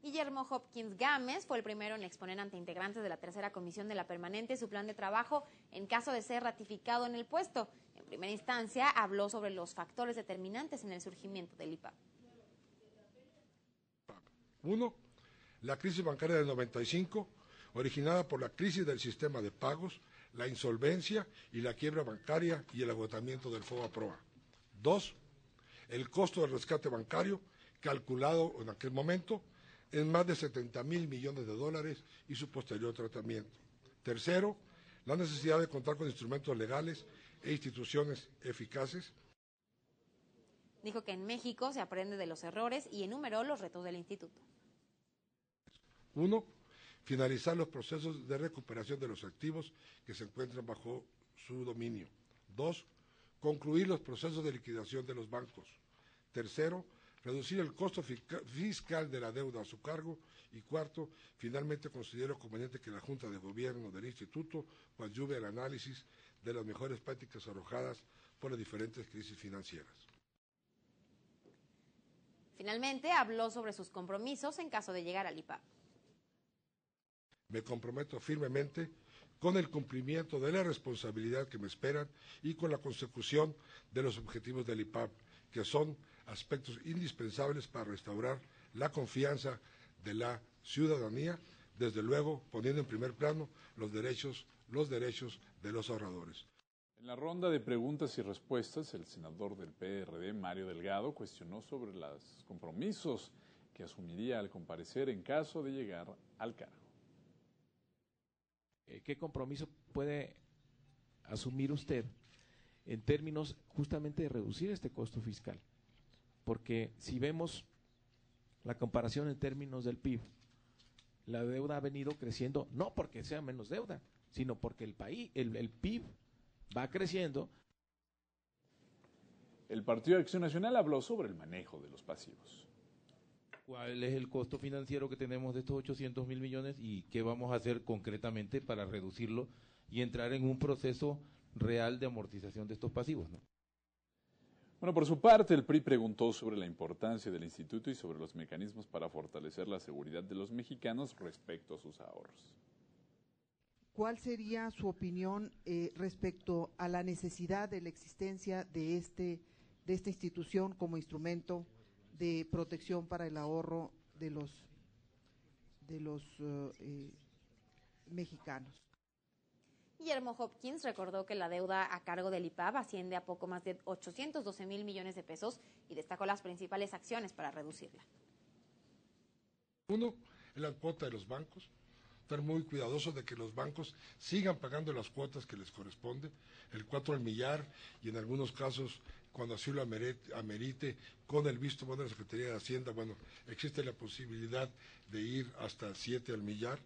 Guillermo Hopkins Gámez fue el primero en exponer ante integrantes de la tercera comisión de la permanente su plan de trabajo en caso de ser ratificado en el puesto. En primera instancia, habló sobre los factores determinantes en el surgimiento del IPAB. 1. La crisis bancaria del 95, originada por la crisis del sistema de pagos, la insolvencia y la quiebra bancaria y el agotamiento del FOBAPROA. 2. El costo del rescate bancario, calculado en aquel momento en más de 70,000 millones de dólares y su posterior tratamiento. Tercero, la necesidad de contar con instrumentos legales e instituciones eficaces. Dijo que en México se aprende de los errores y enumeró los retos del instituto. 1. Finalizar los procesos de recuperación de los activos que se encuentran bajo su dominio. 2. Concluir los procesos de liquidación de los bancos. Tercero, reducir el costo fiscal de la deuda a su cargo. Y cuarto, finalmente considero conveniente que la Junta de Gobierno del Instituto coadyuve al análisis de las mejores prácticas arrojadas por las diferentes crisis financieras. Finalmente, habló sobre sus compromisos en caso de llegar al IPAB. Me comprometo firmemente con el cumplimiento de la responsabilidad que me esperan y con la consecución de los objetivos del IPAB, que son aspectos indispensables para restaurar la confianza de la ciudadanía, desde luego poniendo en primer plano los derechos de los ahorradores. En la ronda de preguntas y respuestas, el senador del PRD, Mario Delgado, cuestionó sobre los compromisos que asumiría al comparecer en caso de llegar al cargo. ¿Qué compromiso puede asumir usted en términos justamente de reducir este costo fiscal? Porque si vemos la comparación en términos del PIB, la deuda ha venido creciendo, no porque sea menos deuda, sino porque el PIB va creciendo. El Partido de Acción Nacional habló sobre el manejo de los pasivos. ¿Cuál es el costo financiero que tenemos de estos 800,000 millones y qué vamos a hacer concretamente para reducirlo y entrar en un proceso real de amortización de estos pasivos, ¿no? Bueno, por su parte, el PRI preguntó sobre la importancia del instituto y sobre los mecanismos para fortalecer la seguridad de los mexicanos respecto a sus ahorros. ¿Cuál sería su opinión respecto a la necesidad de la existencia de esta institución como instrumento de protección para el ahorro de los mexicanos? Guillermo Hopkins recordó que la deuda a cargo del IPAB asciende a poco más de 812,000 millones de pesos y destacó las principales acciones para reducirla. 1. La cuota de los bancos. Estar muy cuidadosos de que los bancos sigan pagando las cuotas que les corresponde, el 4 al millar y en algunos casos, cuando así lo amerite, con el visto bueno de la Secretaría de Hacienda, bueno, existe la posibilidad de ir hasta 7 al millar.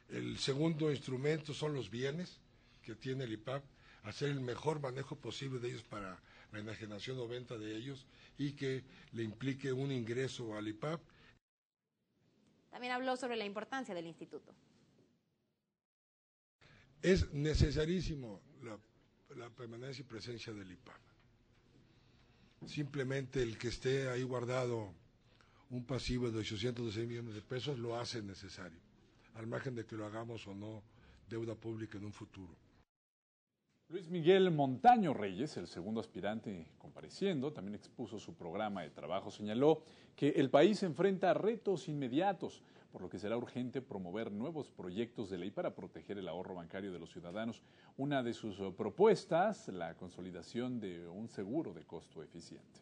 El segundo instrumento son los bienes que tiene el IPAB, hacer el mejor manejo posible de ellos para la enajenación o venta de ellos y que le implique un ingreso al IPAB. También habló sobre la importancia del instituto. Es necesarísimo la permanencia y presencia del IPAB. Simplemente el que esté ahí guardado un pasivo de 812 millones de pesos lo hace necesario, al margen de que lo hagamos o no deuda pública en un futuro. Luis Miguel Montaño Reyes, el segundo aspirante compareciendo, también expuso su programa de trabajo. Señaló que el país enfrenta retos inmediatos, por lo que será urgente promover nuevos proyectos de ley para proteger el ahorro bancario de los ciudadanos. Una de sus propuestas, la consolidación de un seguro de costo eficiente.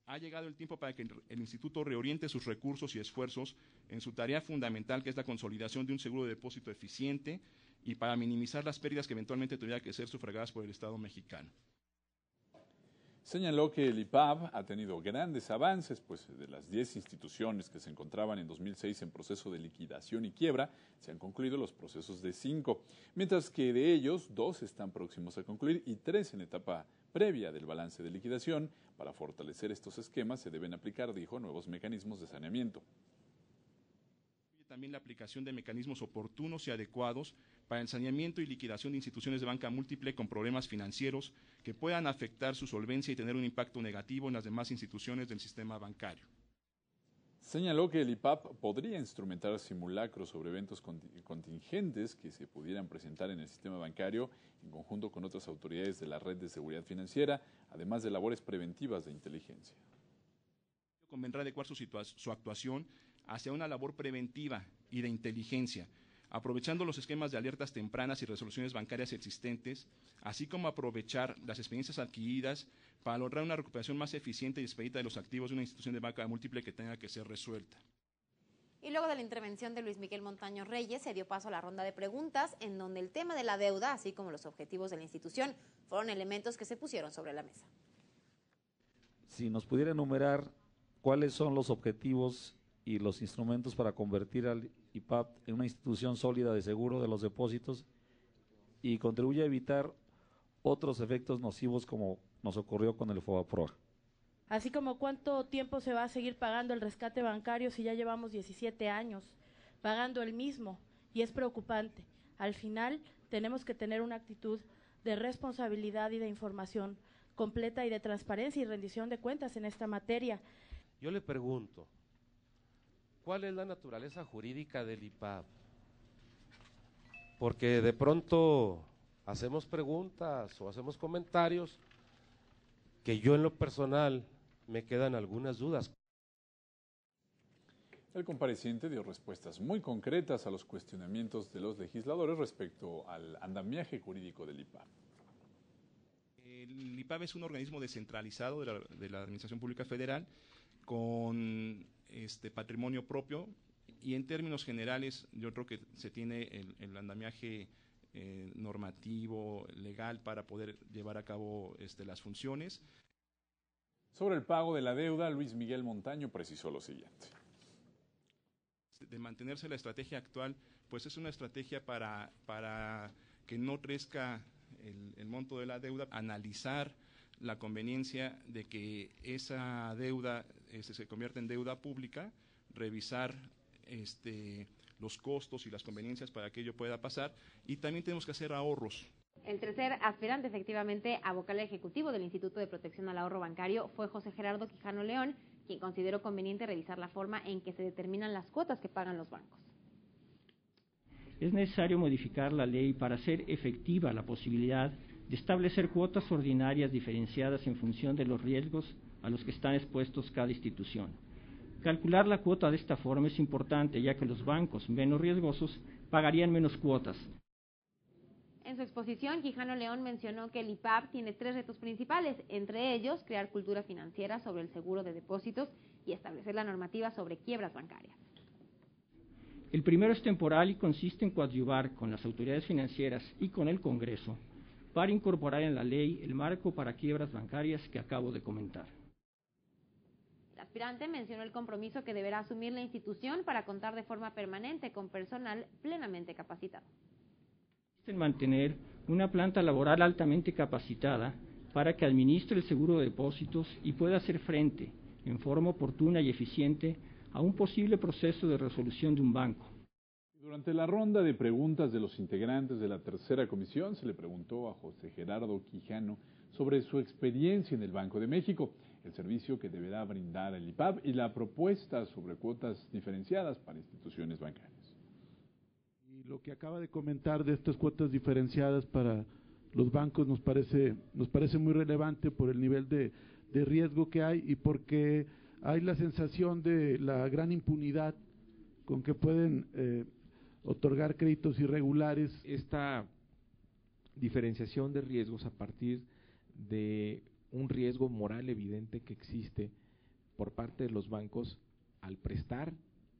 Ha llegado el tiempo para que el Instituto reoriente sus recursos y esfuerzos en su tarea fundamental, que es la consolidación de un seguro de depósito eficiente y para minimizar las pérdidas que eventualmente tuvieran que ser sufragadas por el Estado mexicano. Señaló que el IPAB ha tenido grandes avances, pues de las 10 instituciones que se encontraban en 2006 en proceso de liquidación y quiebra, se han concluido los procesos de 5, mientras que de ellos 2 están próximos a concluir y 3 en etapa previa del balance de liquidación. Para fortalecer estos esquemas se deben aplicar, dijo, nuevos mecanismos de saneamiento. También la aplicación de mecanismos oportunos y adecuados para el saneamiento y liquidación de instituciones de banca múltiple con problemas financieros que puedan afectar su solvencia y tener un impacto negativo en las demás instituciones del sistema bancario. Señaló que el IPAP podría instrumentar simulacros sobre eventos contingentes que se pudieran presentar en el sistema bancario en conjunto con otras autoridades de la Red de Seguridad Financiera, además de labores preventivas de inteligencia. Convendrá adecuar su actuación hacia una labor preventiva y de inteligencia, aprovechando los esquemas de alertas tempranas y resoluciones bancarias existentes, así como aprovechar las experiencias adquiridas para lograr una recuperación más eficiente y expedita de los activos de una institución de banca múltiple que tenga que ser resuelta. Y luego de la intervención de Luis Miguel Montaño Reyes, se dio paso a la ronda de preguntas, en donde el tema de la deuda, así como los objetivos de la institución, fueron elementos que se pusieron sobre la mesa. Si nos pudiera enumerar cuáles son los objetivos y los instrumentos para convertir al IPAP en una institución sólida de seguro de los depósitos y contribuye a evitar otros efectos nocivos como nos ocurrió con el FOBAPROA. Así como cuánto tiempo se va a seguir pagando el rescate bancario si ya llevamos 17 años pagando el mismo, y es preocupante. Al final tenemos que tener una actitud de responsabilidad y de información completa y de transparencia y rendición de cuentas en esta materia. Yo le pregunto, ¿cuál es la naturaleza jurídica del IPAP? Porque de pronto hacemos preguntas o hacemos comentarios que yo en lo personal me quedan algunas dudas. El compareciente dio respuestas muy concretas a los cuestionamientos de los legisladores respecto al andamiaje jurídico del IPAP. El IPAP es un organismo descentralizado de la Administración Pública Federal con patrimonio propio, y en términos generales yo creo que se tiene el andamiaje normativo, legal, para poder llevar a cabo las funciones. Sobre el pago de la deuda, Luis Miguel Montaño precisó lo siguiente. De mantenerse la estrategia actual, pues es una estrategia para que no crezca el monto de la deuda, analizar la conveniencia de que esa deuda se convierta en deuda pública, revisar los costos y las conveniencias para que ello pueda pasar, y también tenemos que hacer ahorros. El tercer aspirante, efectivamente, a vocal ejecutivo del Instituto de Protección al Ahorro Bancario fue José Gerardo Quijano León, quien consideró conveniente revisar la forma en que se determinan las cuotas que pagan los bancos. Es necesario modificar la ley para hacer efectiva la posibilidad de establecer cuotas ordinarias diferenciadas en función de los riesgos a los que están expuestos cada institución. Calcular la cuota de esta forma es importante, ya que los bancos menos riesgosos pagarían menos cuotas. En su exposición, Quijano León mencionó que el IPAP tiene 3 retos principales, entre ellos crear cultura financiera sobre el seguro de depósitos y establecer la normativa sobre quiebras bancarias. El primero es temporal y consiste en coadyuvar con las autoridades financieras y con el Congreso para incorporar en la ley el marco para quiebras bancarias que acabo de comentar. El aspirante mencionó el compromiso que deberá asumir la institución para contar de forma permanente con personal plenamente capacitado. En mantener una planta laboral altamente capacitada para que administre el seguro de depósitos y pueda hacer frente en forma oportuna y eficiente a un posible proceso de resolución de un banco. Durante la ronda de preguntas de los integrantes de la tercera comisión, se le preguntó a José Gerardo Quijano sobre su experiencia en el Banco de México, el servicio que deberá brindar el IPAP y la propuesta sobre cuotas diferenciadas para instituciones bancarias. Y lo que acaba de comentar de estas cuotas diferenciadas para los bancos nos parece muy relevante por el nivel de riesgo que hay y porque hay la sensación de la gran impunidad con que pueden otorgar créditos irregulares. Esta diferenciación de riesgos a partir de un riesgo moral evidente que existe por parte de los bancos al prestar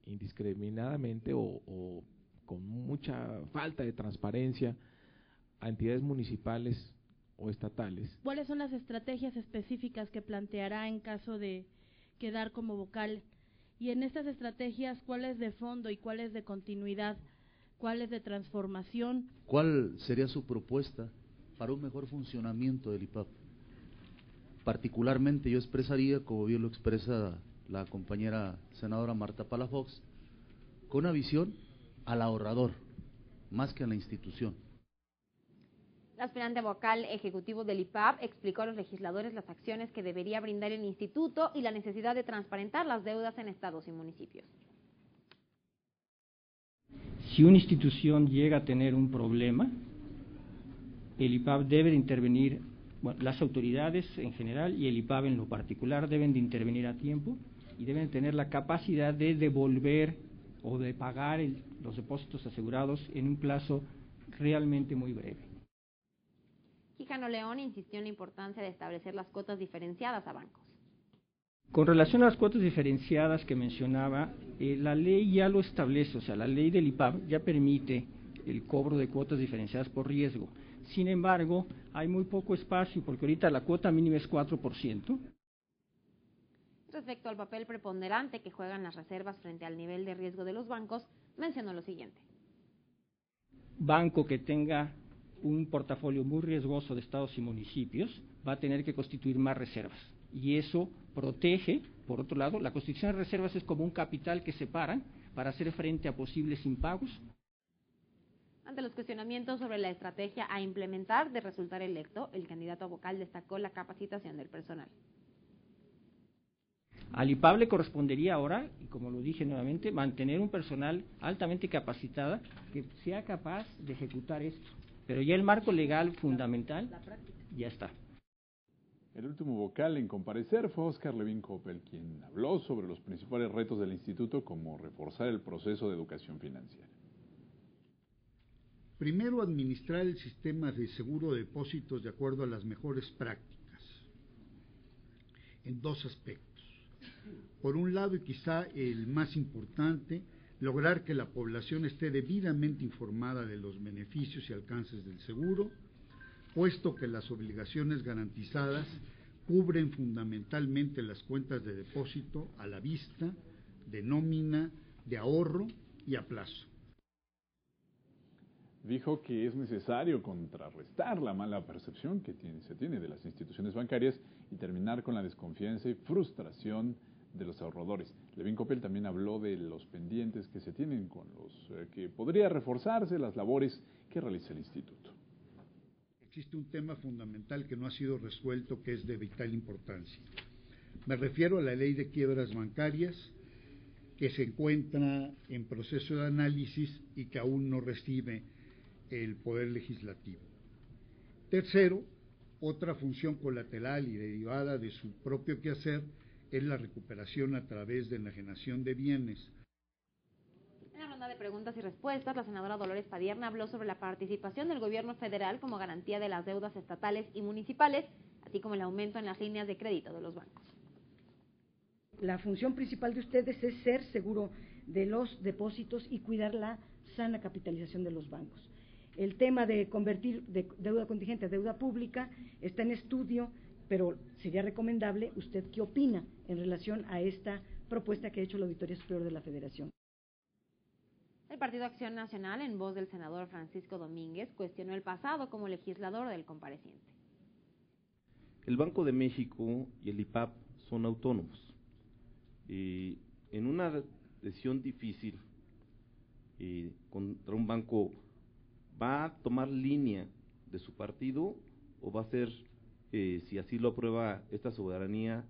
indiscriminadamente o con mucha falta de transparencia a entidades municipales o estatales. ¿Cuáles son las estrategias específicas que planteará en caso de quedar como vocal? Y en estas estrategias, ¿cuáles de fondo y cuáles de continuidad? ¿Cuáles de transformación? ¿Cuál sería su propuesta para un mejor funcionamiento del IPAP? Particularmente yo expresaría, como bien lo expresa la compañera senadora Marta Palafox, con una visión al ahorrador, más que a la institución. El aspirante vocal ejecutivo del IPAB explicó a los legisladores las acciones que debería brindar el instituto y la necesidad de transparentar las deudas en estados y municipios. Si una institución llega a tener un problema, el IPAB debe de intervenir, bueno, las autoridades en general y el IPAB en lo particular deben de intervenir a tiempo y deben tener la capacidad de devolver o de pagar los depósitos asegurados en un plazo realmente muy breve. Quijano León insistió en la importancia de establecer las cuotas diferenciadas a bancos. Con relación a las cuotas diferenciadas que mencionaba, la ley ya lo establece, o sea, la ley del IPAB ya permite el cobro de cuotas diferenciadas por riesgo. Sin embargo, hay muy poco espacio porque ahorita la cuota mínima es 4%. Respecto al papel preponderante que juegan las reservas frente al nivel de riesgo de los bancos, mencionó lo siguiente. Banco que tenga un portafolio muy riesgoso de estados y municipios va a tener que constituir más reservas. Y eso protege, por otro lado, la constitución de reservas es como un capital que separan para hacer frente a posibles impagos. Ante los cuestionamientos sobre la estrategia a implementar de resultar electo, el candidato vocal destacó la capacitación del personal. Al IPAB le correspondería ahora, y como lo dije nuevamente, mantener un personal altamente capacitada que sea capaz de ejecutar esto. Pero ya el marco legal fundamental ya está. El último vocal en comparecer fue Óscar Levin Coppel, quien habló sobre los principales retos del instituto, como reforzar el proceso de educación financiera. Primero, administrar el sistema de seguro de depósitos de acuerdo a las mejores prácticas, en dos aspectos. Por un lado, y quizá el más importante, lograr que la población esté debidamente informada de los beneficios y alcances del seguro, puesto que las obligaciones garantizadas cubren fundamentalmente las cuentas de depósito a la vista, de nómina, de ahorro y a plazo. Dijo que es necesario contrarrestar la mala percepción que se tiene de las instituciones bancarias y terminar con la desconfianza y frustración de los ahorradores. Levin Coppel también habló de los pendientes que se tienen con los que podría reforzarse las labores que realiza el instituto. Existe un tema fundamental que no ha sido resuelto, que es de vital importancia. Me refiero a la ley de quiebras bancarias, que se encuentra en proceso de análisis y que aún no recibe el Poder Legislativo. Tercero, otra función colateral y derivada de su propio quehacer es la recuperación a través de enajenación de bienes. En la ronda de preguntas y respuestas, la senadora Dolores Padierna habló sobre la participación del gobierno federal como garantía de las deudas estatales y municipales, así como el aumento en las líneas de crédito de los bancos. La función principal de ustedes es ser seguro de los depósitos y cuidar la sana capitalización de los bancos. El tema de convertir de deuda contingente a deuda pública está en estudio, pero sería recomendable, ¿usted qué opina en relación a esta propuesta que ha hecho la Auditoría Superior de la Federación? El Partido Acción Nacional, en voz del senador Francisco Domínguez, cuestionó el pasado como legislador del compareciente. El Banco de México y el IPAB son autónomos. En una decisión difícil contra un banco, ¿va a tomar línea de su partido o va a ser, si así lo aprueba esta soberanía,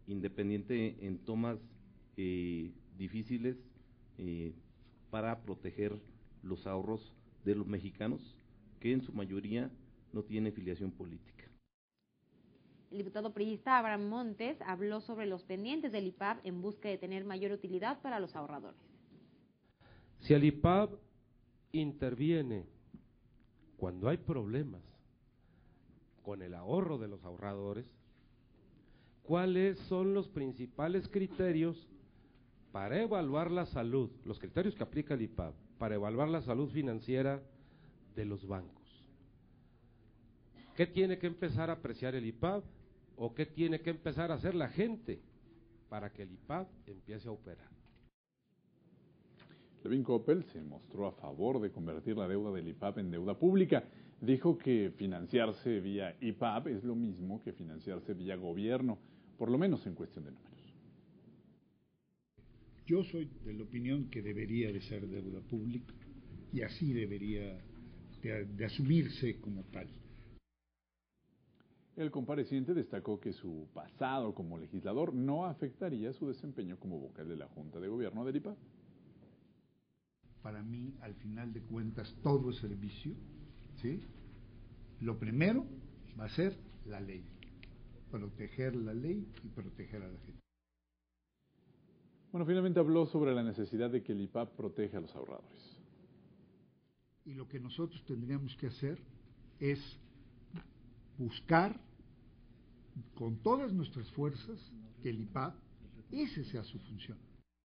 independiente en tomas difíciles para proteger los ahorros de los mexicanos, que en su mayoría no tienen filiación política? El diputado priista Abraham Montes habló sobre los pendientes del IPAB en busca de tener mayor utilidad para los ahorradores. Si el IPAB interviene cuando hay problemas con el ahorro de los ahorradores, ¿cuáles son los principales criterios para evaluar la salud, los criterios que aplica el IPAB, para evaluar la salud financiera de los bancos? ¿Qué tiene que empezar a apreciar el IPAB o qué tiene que empezar a hacer la gente para que el IPAB empiece a operar? Levin Coppel se mostró a favor de convertir la deuda del IPAB en deuda pública. Dijo que financiarse vía IPAB es lo mismo que financiarse vía gobierno, por lo menos en cuestión de números. Yo soy de la opinión que debería de ser deuda pública y así debería de asumirse como tal. El compareciente destacó que su pasado como legislador no afectaría su desempeño como vocal de la Junta de Gobierno del IPAB. Para mí, al final de cuentas, todo es servicio, ¿sí? Lo primero va a ser la ley, proteger la ley y proteger a la gente. Bueno, finalmente habló sobre la necesidad de que el IPAB proteja a los ahorradores. Y lo que nosotros tendríamos que hacer es buscar con todas nuestras fuerzas que el IPAB, ese sea su función.